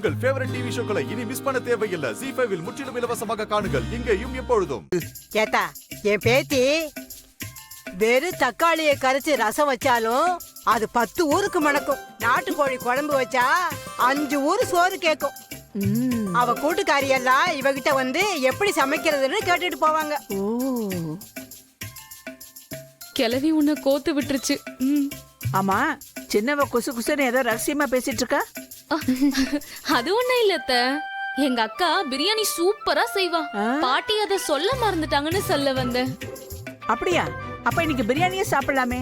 உங்கள் favourite TV ஷோக்களை இனி miss பண்ண தேவையில்லை. ஜீ5 இல் முற்றிலும் இலவசமாக காணுங்கள். இங்கேயும் எப்பொழுதும். ஏத்தா என் பேத்தி வெறும் தக்காளியை கரைச்சு ரசம் வச்சாலும் அது 10 ஊருக்கு மணக்கும். நாட்டுக்கோழி குழம்பு வச்சா 5 ஊரு சோறு கேக்கும். அவ கூட்டுக்காரி எல்லாம் இவகிட்ட வந்து எப்படி சமைக்கிறதுன்னு கேட்டுட்டு போவாங்க. கிளவி உன்னை கோத்து விட்டுருச்சு. ஆமா, சின்னவ குசு குசுன்னு ஏதோ ரகசியமா பேசிட்டு இருக்கா. அது ஒண்ணும் இல்ல அத்தை. எங்க அக்கா பிரியாணி சூப்பரா செய்வா. பாட்டி அத சொல்ல மறந்துட்டாங்கன்னு சொல்ல வந்தேன். அப்படியா? அப்ப இன்னைக்கு பிரியாணியே சாப்பிடலாமே.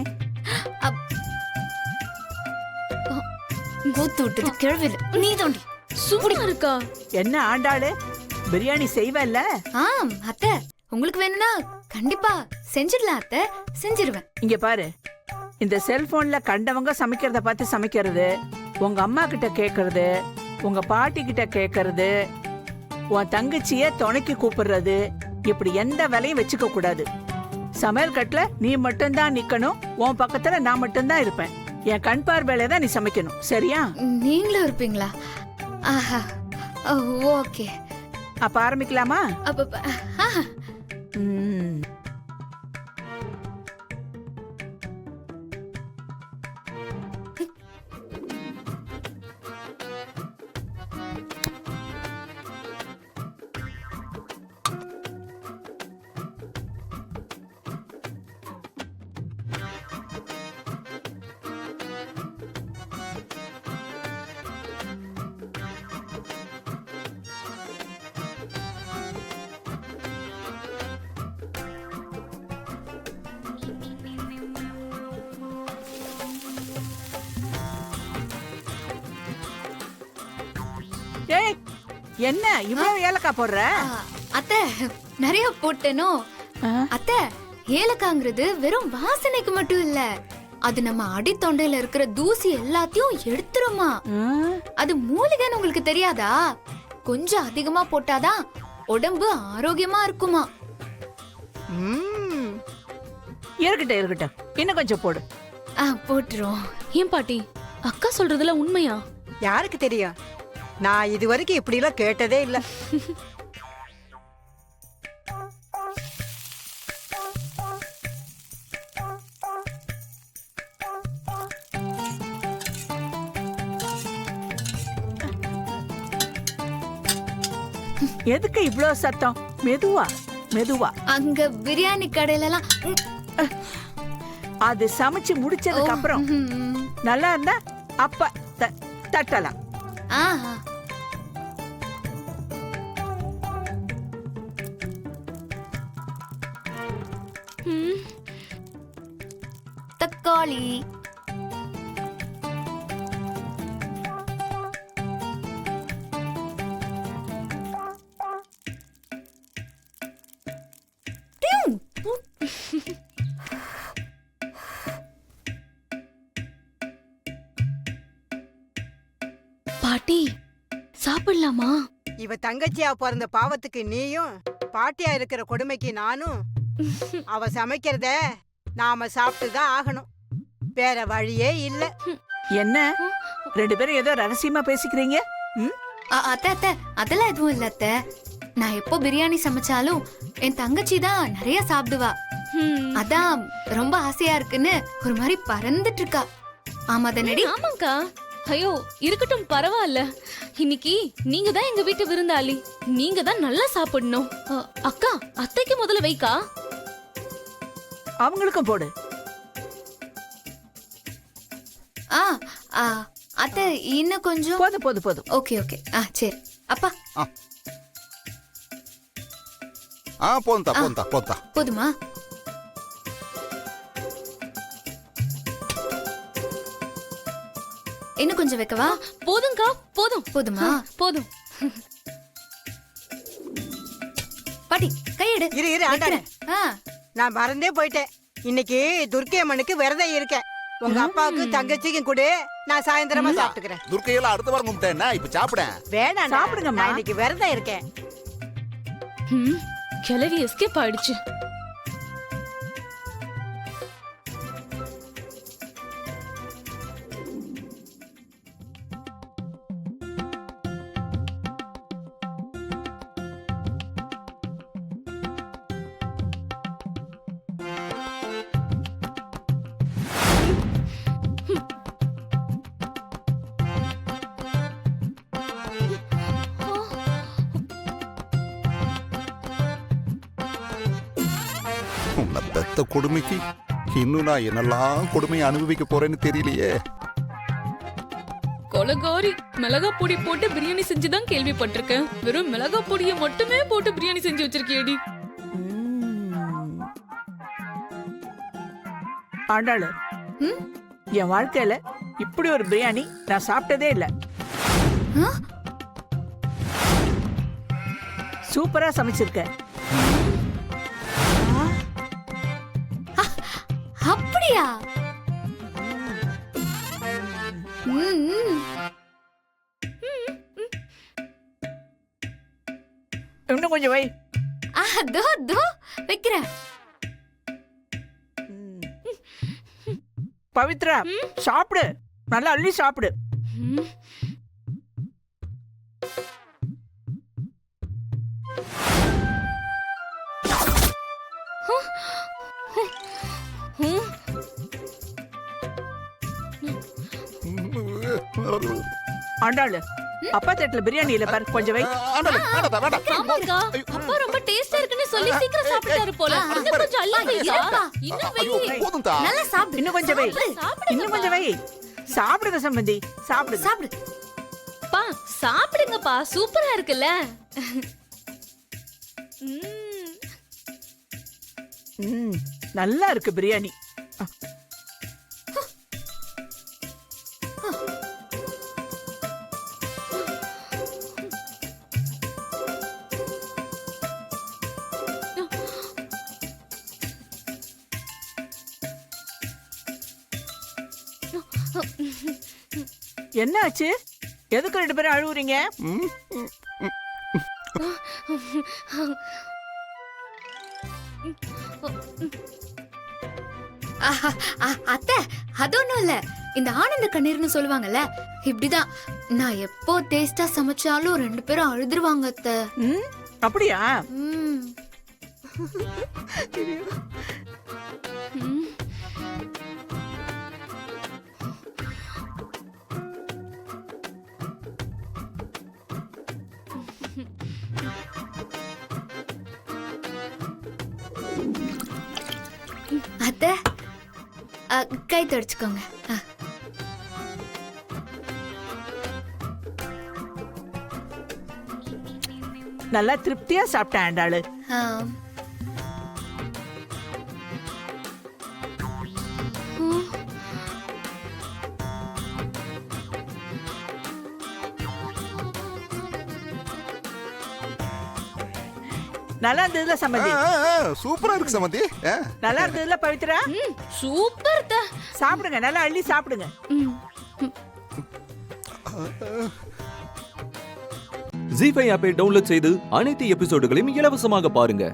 கோத்து விட்டது கிழவில நீ தோண்டி சூப்பரா இருக்கா. என்ன ஆண்டாளு, பிரியாணி செய்வல்ல? ஆம் அத்தை, உங்களுக்கு வேணும்னா கண்டிப்பா செஞ்சிடலாம் அத்தை, செஞ்சிருவேன். இங்க பாரு, இந்த செல்போன்ல கண்டவங்க சமைக்கிறத பார்த்து சமைக்கிறது, உங்க அம்மா கிட்ட கேக்குறது, உங்க பாட்டி கிட்ட கேக்குறது, உன் தங்கச்சிய துணைக்கு கூப்பிடுறது, இப்படி எந்த வேலையும் வச்சுக்க கூடாது. சமையல் கட்டுல நீ மட்டும்தான் நிக்கணும், உன் பக்கத்துல நான் மட்டும்தான் இருப்பேன். என் கண் பார்வையில தான் நீ சமைக்கணும், சரியா? நீங்களும் இருப்பீங்களா? ஆஹா, ஓகே. அப்ப ஆரம்பிக்கலாமா? ஆஹா. ஏய், என்ன இவ்வளவு ஏலக்காய் போடுற? அத்தை, நிறைய போட்டேனோ. அத்தை, ஏலக்காங்கிறது வெறும் வாசனைக்கு மட்டும் இல்ல, அது நம்ம அடித்தொண்டையில இருக்கிற தூசி எல்லாத்தையும் எடுத்துருமா. அது மூலிகைன்னு உங்களுக்கு தெரியாதா? கொஞ்சம் அதிகமா போட்டாதான் உடம்பு ஆரோக்கியமா இருக்குமா. இருக்கட்டும் இருக்கட்டும், இன்னும் கொஞ்சம் போடு. போட்டுரும். ஏன் பாட்டி, அக்கா சொல்றதுல உண்மையா? யாருக்கு தெரியும்? நான் இது வரைக்கும் இப்படி எல்லாம் கேட்டதே இல்ல. எதுக்கு இவ்ளோ சத்தம்? மெதுவா மெதுவா. அங்க பிரியாணி கடையில எல்லாம் அது சமைச்சு முடிச்சதுக்கு அப்புறம் நல்லா இருந்தா அப்ப தட்டலாம். ஆஹா. தக்காளி, பாட்டி சாப்பிடலாமா? இவ தங்கச்சியா பிறந்த பாவத்துக்கு நீயும், பாட்டியா இருக்கிற கொடுமைக்கு நானும். அவ சமைக்கிறத நாம சாப்பிட்டுதான் ஆகணும், வேற வழியே இல்ல. என்ன ரெண்டு பேரும் ஏதோ ரகசியமா பேசிக்கிறீங்க? அத்தை அத்தை, அதெல்லாம் எதுவும் இல்ல அத்தை. நான் எப்போ பிரியாணி சமைச்சாலும் என் தங்கச்சி தான் நிறைய சாப்பிடுவா. அதான் ரொம்ப ஆசையா இருக்குன்னு ஒரு மாதிரி பறந்துட்டு இருக்கா. ஆமா தானடி? ஆமாக்கா. ஐயோ இருக்கட்டும், பரவாயில்ல. இன்னைக்கு நீங்க தான் எங்க வீட்டு விருந்தாளி, நீங்க தான் நல்லா சாப்பிடணும். அக்கா, அத்தைக்கு முதல்ல வைக்கா. அவங்களுக்கும் போடு. அத்தை இன்னும் கொஞ்சம். போதும் போதும் போதும். Okay okay. சரி அப்பா. போந்தா போந்தா போந்தா. போதுமா? இன்னும் கொஞ்சம் வைக்கவா? போதும்க்கா, போதும். போதுமா? போதும். பாட்டி கையெடு. இரு இரு ஆண்டாளே, நான் மறந்தே போயிட்டேன். இன்னைக்கு துர்க்கை அம்மனுக்கு விரதம் இருக்கேன். உங்க அப்பாவுக்கு தங்கச்சிக்கும் கூட நான் சாயந்தரமா சாப்பிட்டுக்கிறேன். துர்க்கையெல்லாம் அடுத்த வாரம் கும்பிட்டேன்னா இப்ப சாப்பிட வேணாம், சாப்பிடுங்க. நான் இன்னைக்கு விரதம் இருக்கேன். கிளவி எஸ்கேப் ஆயிடுச்சு. உன்னை பெத்த கொடுமைக்கு இன்னும் நான் என்னெல்லாம் கொடுமையை அனுபவிக்க போறேன்னு தெரியலையே. கொலகாரி மிளகா பொடி போட்டு பிரியாணி செஞ்சுதான் கேள்விப்பட்டிருக்கேன். வெறும் மிளகா பொடியை மட்டுமே போட்டு பிரியாணி செஞ்சு வச்சிருக்கியேடி. ஆண்டாளு, என் வாழ்க்கையில இப்படி ஒரு பிரியாணி நான் சாப்பிட்டதே இல்ல. சூப்பரா சமைச்சிருக்க. அப்படியா? இன்னும் கொஞ்சம் வை. அதோ தோ வைக்கிறேன். பவித்ரா, சாப்பிடு, நல்லா அள்ளி சாப்பிடு. ஆண்டாளு, அப்பா தட்டுல பிரியாணி இல்ல பாரு, கொஞ்சம் வை. ஆமாக்கா, அப்பா ரொம்ப டேஸ்டா இருக்குன்னு சொல்லி சீக்கிரம் சாப்பிட்டாரு போல. இன்னும் கொஞ்சம் அள்ளி வைக்கா. இன்னும் வை. போதும்தா. நல்லா சாப்பிடு. இன்னும் கொஞ்சம் வை. இன்னும் கொஞ்சம் வை. சாப்பிடுங்க சம்பந்தி, சாப்பிடுங்க. சாப்பிடு. பா சாப்பிடுங்கப்பா, சூப்பரா இருக்குல்ல. நல்லா இருக்கு பிரியாணி. என்ன ஆச்சு? எதுக்கு ரெண்டு பேரும் அழுவுறீங்க? அத்தை, அது ஒண்ணும் இல்ல. இந்த ஆனந்த கண்ணீர்னு சொல்லுவாங்கல்ல, இப்படிதான். நான் எப்போ டேஸ்டா சமைச்சாலும் ரெண்டு பேரும் அழுதுருவாங்க அத்தை. அப்படியா? அத்தை, கை தொடச்சுக்கோங்க. நல்லா திருப்தியா சாப்பிட்டேன் ஆண்டாளு. நல்லா இருந்ததுல சம்பந்தி? சூப்பரா இருக்கு சம்பந்தி. நல்லா இருந்ததுல பவித்ரா? சூப்பர் த. சாப்பிடுங்க, நல்லா அள்ளி சாப்பிடுங்க. ஜீ5 ஆப்பை டவுன்லோட் செய்து அனைத்து எபிசோடுகளையும் இலவசமாக பாருங்க.